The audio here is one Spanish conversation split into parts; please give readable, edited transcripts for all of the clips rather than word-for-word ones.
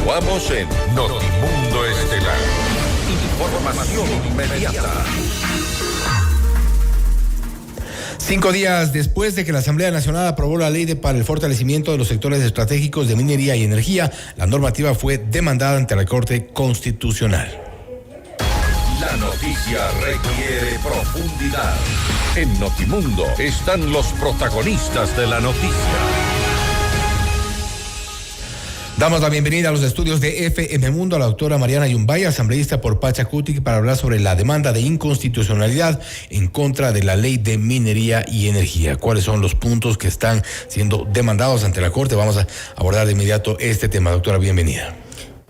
Continuamos en Notimundo Estelar. Información inmediata. 5 días después de que la Asamblea Nacional aprobó la ley para el fortalecimiento de los sectores estratégicos de minería y energía, la normativa fue demandada ante la Corte Constitucional. La noticia requiere profundidad. En Notimundo están los protagonistas de la noticia. Damos la bienvenida a los estudios de FM Mundo a la doctora Mariana Yumbay, asambleísta por Pachacutic, para hablar sobre la demanda de inconstitucionalidad en contra de la ley de minería y energía. ¿Cuáles son los puntos que están siendo demandados ante la Corte? Vamos a abordar de inmediato este tema. Doctora, bienvenida.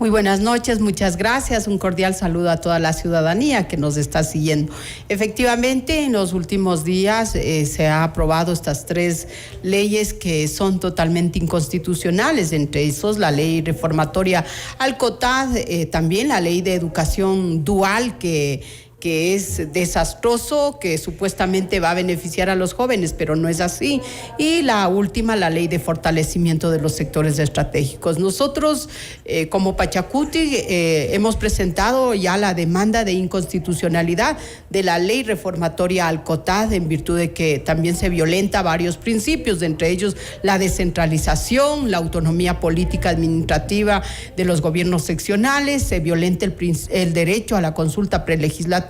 Muy buenas noches, muchas gracias. Un cordial saludo a toda la ciudadanía que nos está siguiendo. Efectivamente, en los últimos días se ha aprobado estas 3 leyes que son totalmente inconstitucionales, entre esos la ley reformatoria al COTAD, también la ley de educación dual que es desastroso, que supuestamente va a beneficiar a los jóvenes, pero no es así. Y la última, la ley de fortalecimiento de los sectores estratégicos. Nosotros, como Pachacutic, hemos presentado ya la demanda de inconstitucionalidad de la ley reformatoria al COTAD, en virtud de que también se violenta varios principios, entre ellos la descentralización, la autonomía política administrativa de los gobiernos seccionales, se violenta el derecho a la consulta prelegislativa,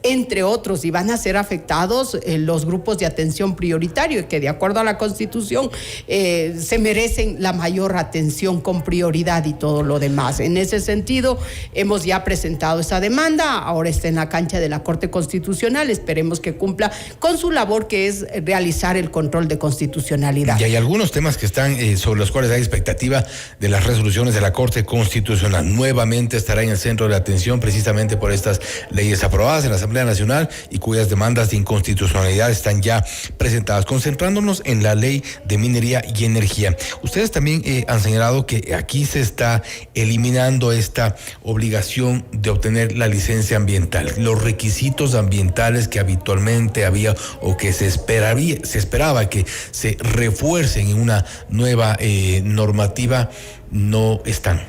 entre otros, y van a ser afectados los grupos de atención prioritario, que de acuerdo a la Constitución se merecen la mayor atención con prioridad y todo lo demás. En ese sentido, hemos ya presentado esa demanda, ahora está en la cancha de la Corte Constitucional, esperemos que cumpla con su labor, que es realizar el control de constitucionalidad. Y hay algunos temas que están sobre los cuales hay expectativa de las resoluciones de la Corte Constitucional. Nuevamente estará en el centro de la atención precisamente por estas leyes aprobadas en la Asamblea Nacional y cuyas demandas de inconstitucionalidad están ya presentadas. Concentrándonos en la ley de minería y energía, ustedes también han señalado que aquí se está eliminando esta obligación de obtener la licencia ambiental, los requisitos ambientales que habitualmente había o que se esperaba que se refuercen en una nueva normativa, no están.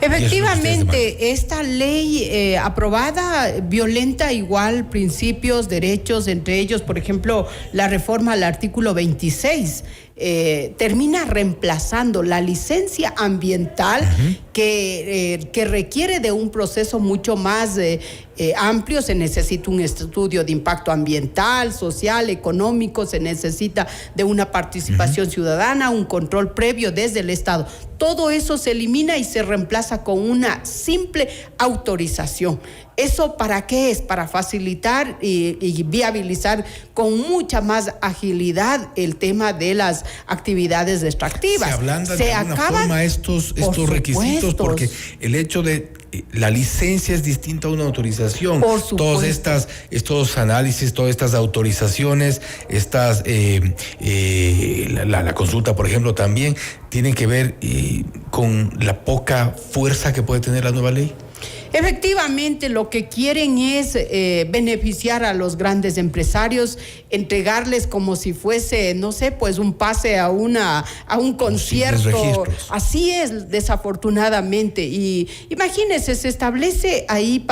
Efectivamente, esta ley aprobada violenta igual principios, derechos, entre ellos, por ejemplo, la reforma al artículo 26, termina reemplazando la licencia ambiental que requiere de un proceso mucho más amplio. Se necesita un estudio de impacto ambiental, social, económico, se necesita de una participación ciudadana, un control previo desde el Estado. Todo eso se elimina y se reemplaza con una simple autorización. ¿Eso para qué es? Para facilitar y viabilizar con mucha más agilidad el tema de las actividades extractivas. Se ablandan de alguna forma estos requisitos, porque el hecho de la licencia es distinta a una autorización. Por supuesto. Estos análisis, todas estas autorizaciones, la consulta, por ejemplo, también tienen que ver con la poca fuerza que puede tener la nueva ley. Efectivamente, lo que quieren es beneficiar a los grandes empresarios, entregarles como si fuese, no sé, pues un pase a un concierto. Así es, desafortunadamente. Y imagínense, se establece ahí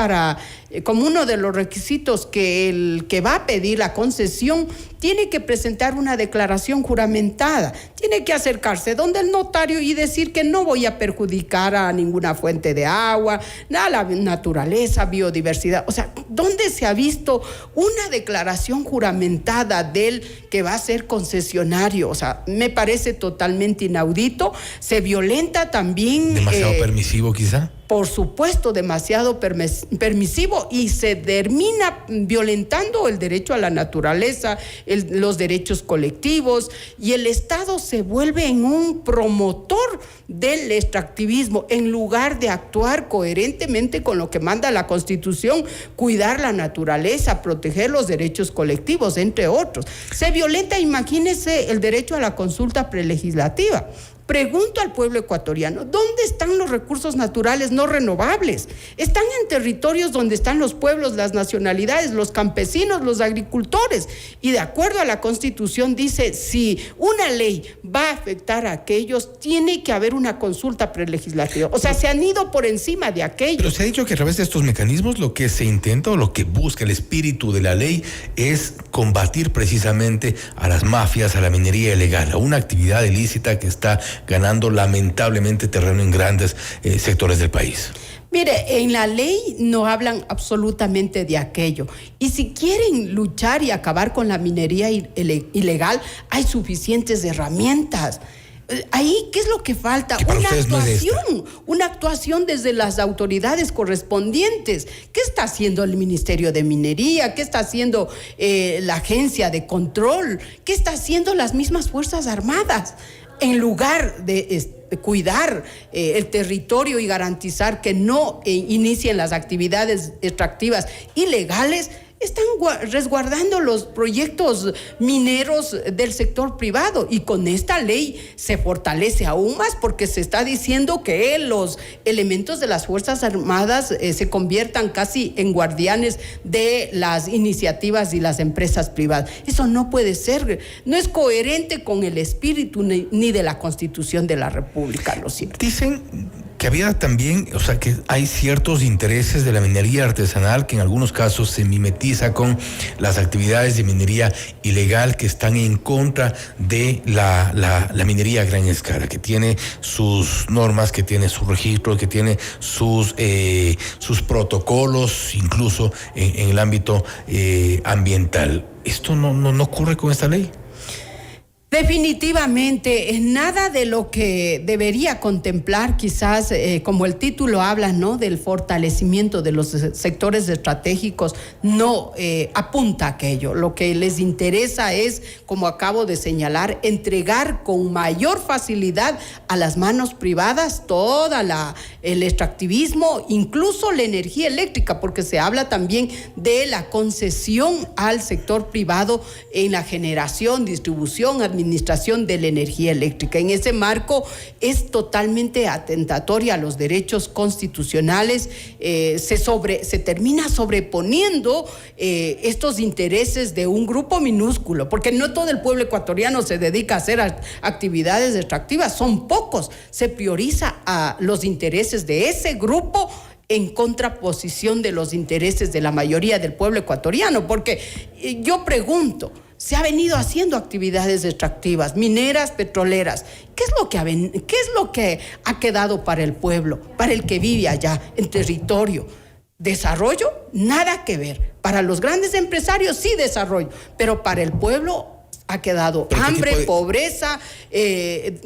como uno de los requisitos que el que va a pedir la concesión tiene que presentar una declaración juramentada, tiene que acercarse donde el notario y decir que no voy a perjudicar a ninguna fuente de agua, a la naturaleza, biodiversidad. O sea, ¿dónde se ha visto una declaración juramentada del que va a ser concesionario? O sea, me parece totalmente inaudito. Se violenta también... ¿Demasiado permisivo quizá? Por supuesto, demasiado permisivo, y se termina violentando el derecho a la naturaleza, los derechos colectivos, y el Estado se vuelve en un promotor del extractivismo en lugar de actuar coherentemente con lo que manda la Constitución, cuidar la naturaleza, proteger los derechos colectivos, entre otros. Se violenta, imagínense, el derecho a la consulta prelegislativa. Pregunto al pueblo ecuatoriano, ¿dónde están los recursos naturales no renovables? Están en territorios donde están los pueblos, las nacionalidades, los campesinos, los agricultores. Y de acuerdo a la Constitución dice, si una ley va a afectar a aquellos, tiene que haber una consulta prelegislativa. O sea, se han ido por encima de aquellos. Pero se ha dicho que a través de estos mecanismos lo que se intenta o lo que busca el espíritu de la ley es combatir precisamente a las mafias, a la minería ilegal, a una actividad ilícita que está ganando lamentablemente terreno en grandes sectores del país. Mire, en la ley no hablan absolutamente de aquello. Y si quieren luchar y acabar con la minería ilegal, hay suficientes herramientas. Ahí, ¿qué es lo que falta? Una actuación desde las autoridades correspondientes. ¿Qué está haciendo el Ministerio de Minería? ¿Qué está haciendo la Agencia de Control? ¿Qué está haciendo las mismas Fuerzas Armadas? En lugar de cuidar el territorio y garantizar que no inicien las actividades extractivas ilegales, están resguardando los proyectos mineros del sector privado, y con esta ley se fortalece aún más porque se está diciendo que los elementos de las Fuerzas Armadas se conviertan casi en guardianes de las iniciativas y las empresas privadas. Eso no puede ser, no es coherente con el espíritu ni de la Constitución de la República, lo cierto. Dicen que había también, o sea, que hay ciertos intereses de la minería artesanal que en algunos casos se mimetiza con las actividades de minería ilegal, que están en contra de la minería a gran escala, que tiene sus normas, que tiene sus registros, que tiene sus protocolos, incluso en el ámbito ambiental. ¿Esto no ocurre con esta ley? Definitivamente, nada de lo que debería contemplar, quizás como el título habla, ¿no?, del fortalecimiento de los sectores estratégicos, no apunta a aquello. Lo que les interesa es, como acabo de señalar, entregar con mayor facilidad a las manos privadas toda el extractivismo, incluso la energía eléctrica, porque se habla también de la concesión al sector privado en la generación, distribución, administración de la energía eléctrica. En ese marco es totalmente atentatoria a los derechos constitucionales. Se termina sobreponiendo estos intereses de un grupo minúsculo, porque no todo el pueblo ecuatoriano se dedica a hacer actividades extractivas, son pocos. Se prioriza a los intereses de ese grupo en contraposición de los intereses de la mayoría del pueblo ecuatoriano, porque yo pregunto, se ha venido haciendo actividades extractivas, mineras, petroleras. ¿Qué es lo que ha quedado para el pueblo, para el que vive allá en territorio? ¿Desarrollo? Nada que ver. Para los grandes empresarios sí desarrollo, pero para el pueblo ha quedado hambre, pobreza,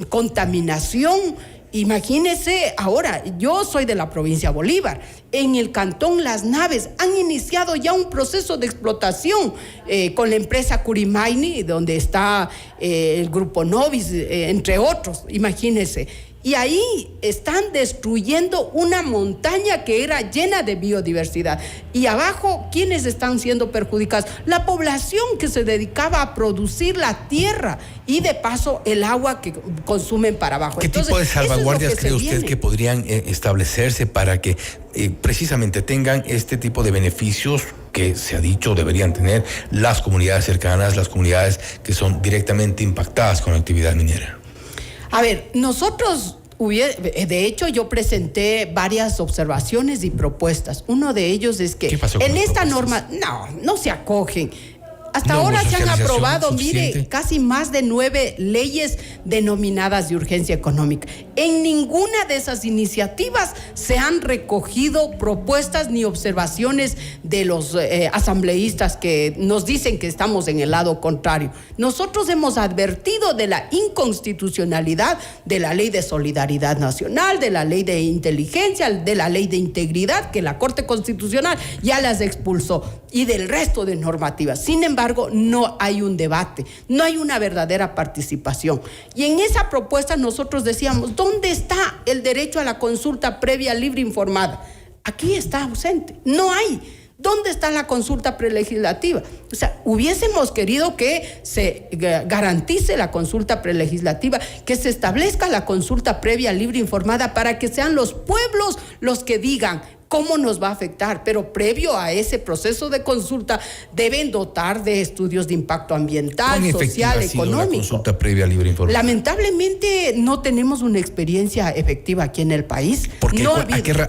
contaminación. Imagínese, ahora, yo soy de la provincia de Bolívar. En el cantón Las Naves han iniciado ya un proceso de explotación con la empresa Curimaini, donde está el grupo Novis, entre otros, imagínese. Y ahí están destruyendo una montaña que era llena de biodiversidad. Y abajo, ¿quiénes están siendo perjudicados? La población que se dedicaba a producir la tierra y de paso el agua que consumen para abajo. ¿Qué tipo de salvaguardias cree usted que podrían establecerse para que precisamente tengan este tipo de beneficios que se ha dicho deberían tener las comunidades cercanas, las comunidades que son directamente impactadas con la actividad minera? A ver, nosotros, de hecho, yo presenté varias observaciones y propuestas. Uno de ellos es que en esta norma, no se acogen. Hasta ahora se han aprobado, mire, casi más de 9 leyes denominadas de urgencia económica. En ninguna de esas iniciativas se han recogido propuestas ni observaciones de los asambleístas que nos dicen que estamos en el lado contrario. Nosotros hemos advertido de la inconstitucionalidad de la Ley de Solidaridad Nacional, de la Ley de Inteligencia, de la Ley de Integridad, que la Corte Constitucional ya las expulsó, y del resto de normativas. Sin embargo, no hay un debate, no hay una verdadera participación. Y en esa propuesta nosotros decíamos, ¿dónde está el derecho a la consulta previa, libre, informada? Aquí está ausente, no hay. ¿Dónde está la consulta prelegislativa? O sea, hubiésemos querido que se garantice la consulta prelegislativa, que se establezca la consulta previa, libre, informada, para que sean los pueblos los que digan cómo nos va a afectar, pero previo a ese proceso de consulta deben dotar de estudios de impacto ambiental, social, económico. La consulta previa, libre, informada. Lamentablemente no tenemos una experiencia efectiva aquí en el país. ¿Por qué? No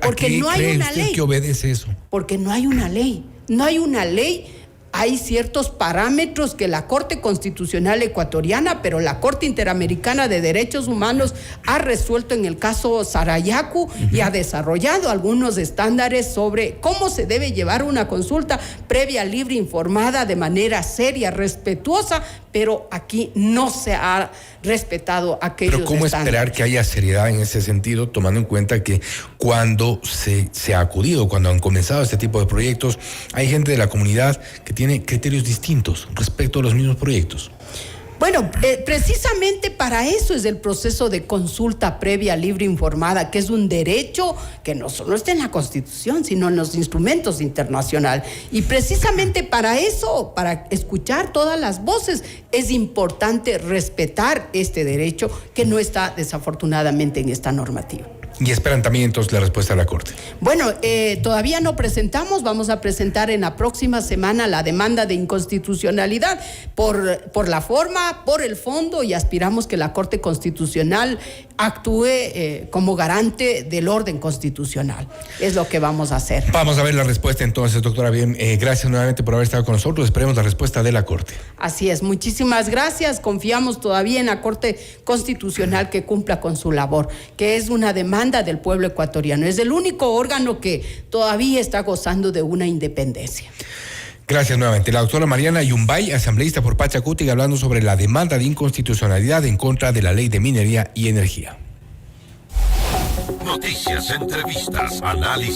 porque no hay una ley. ¿Qué obedece eso? Porque no hay una ley. No hay una ley. Hay ciertos parámetros que la Corte Constitucional ecuatoriana, pero la Corte Interamericana de Derechos Humanos ha resuelto en el caso Sarayaku y ha desarrollado algunos estándares sobre cómo se debe llevar una consulta previa, libre, informada, de manera seria, respetuosa, pero aquí no se ha respetado aquellos estándares. Pero ¿cómo esperar que haya seriedad en ese sentido, tomando en cuenta que cuando se ha acudido, cuando han comenzado este tipo de proyectos, hay gente de la comunidad que tiene criterios distintos respecto a los mismos proyectos? Bueno, precisamente para eso es el proceso de consulta previa, libre, informada, que es un derecho que no solo está en la Constitución, sino en los instrumentos internacionales. Y precisamente para eso, para escuchar todas las voces, es importante respetar este derecho que no está desafortunadamente en esta normativa. Y esperan también entonces la respuesta de la Corte. Bueno, todavía no presentamos, vamos a presentar en la próxima semana la demanda de inconstitucionalidad por la forma, por el fondo, y aspiramos que la Corte Constitucional actúe como garante del orden constitucional. Es lo que vamos a hacer. Vamos a ver la respuesta entonces, doctora. Bien, gracias nuevamente por haber estado con nosotros. Esperemos la respuesta de la Corte. Así es, muchísimas gracias. Confiamos todavía en la Corte Constitucional que cumpla con su labor, que es una demanda del pueblo ecuatoriano. Es el único órgano que todavía está gozando de una independencia. Gracias nuevamente. La doctora Mariana Yumbay, asambleísta por Pachacutic, hablando sobre la demanda de inconstitucionalidad en contra de la Ley de Minería y Energía. Noticias, entrevistas, análisis.